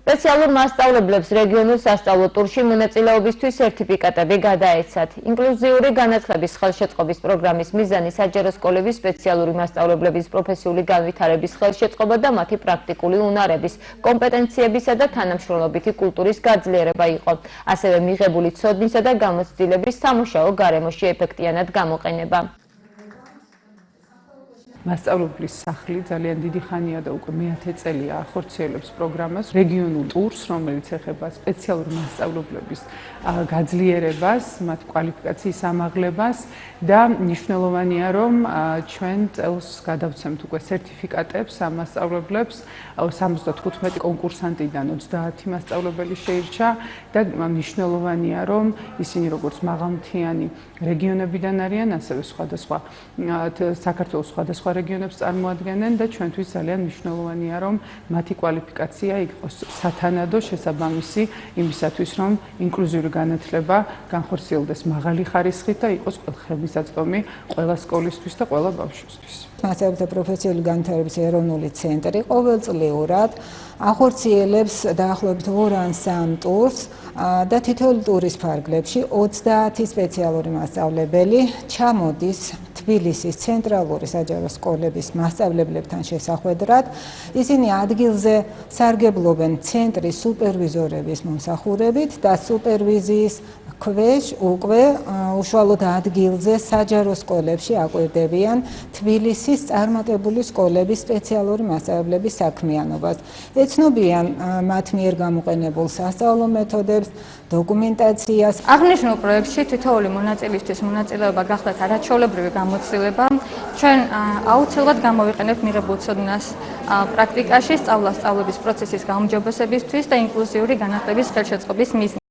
სპეციალურ მასწავლებლებს რეგიონულ სასწავლო ტურში მონაწილეობისთვის სერტიფიკატები გადაეცათ. ინკლუზიური განათლების ხელშეწყობის პროგრამის მიზანი საჯარო სკოლების სპეციალური მასწავლებლების პროფესიული განვითარების ხელშეწყობა და მათი პრაქტიკული უნარების, კომპეტენციებისა და თანამშრომლობითი კულტურის გაძლიერება იყო. ასევე მიღებული ცოდნისა და გამოცდილების სამუშაო გარემოში ეფექტიანად გამოყენება. მასწავლებლის სახლი ძალიან დიდი ხანია და უკვე მე-10 წელია ახორციელებს პროგრამას რეგიონულ ტურს, რომელიც ეხება სპეციალურ მასწავლებლების გაძლიერებას, მათ კვალიფიკაციის ამაღლებას და მნიშვნელოვანია, რომ ჩვენ წელს გადავცემთ უკვე სერტიფიკატებს ამ მასწავლებლებს, 75 კონკურსანტიდან 30 მასწავლებელი შეირჩა და მნიშვნელოვანია, რომ ისინი როგორც მაღალმთიანი რეგიონებიდან არიან, ასევე სხვადასხვა საქართველოს სხვადასხვა რეგიონებს წარმოადგენენ და ჩვენთვის ძალიან მნიშვნელოვანია, რომ მათი კვალიფიკაცია იყოს სათანადო შესაბამისი იმისათვის, რომ ინკლუზიური განათლება განხორციელდეს მაღალი ხარისხით და იყოს ხელმისაწვდომი ყველა სკოლისთვის და ყველა ბავშვისთვის. მასწავლებელთა პროფესიული განვითარების ეროვნული ცენტრი ყოველწლიურად ახორციელებს დაახლოებით 2 ან 3 ტურს და თითოეულ ტურის ფარგლებში 30 სპეციალური მასწავლებელი ჩამოდის თბილისის ცენტრალური საჯარო სკოლების მასწავლებლებთან შესახვედრად. ისინი ადგილზე სარგებლობენ ცენტრის სუპერვიზორების მომსახურებით და სუპერვიზიის ქვეშ უკვე უშუალოდ ადგილზე საჯარო სკოლებში აკვირდებიან თბილისის წარმატებული სკოლების სპეციალური მასწავლებლების საქმიანობას. ეცნობიან მათ მიერ გამოყენებულ სასწავლო მეთოდებს, დოკუმენტაციას. აღნიშნულ პროექტში თითოეული მონაწილისთვის მონაწილეობა გახლდათ არაჩვეულებრივი გამოცდილება. ჩვენ აუცილებლად გამოვიყენებთ მიღებულ ცოდნას პრაქტიკაში, სწავლა-სწავლების პროცესის გაუმჯობესებისთვის და ინკლუზიური განათლების ხელშეწყობის მიზნით.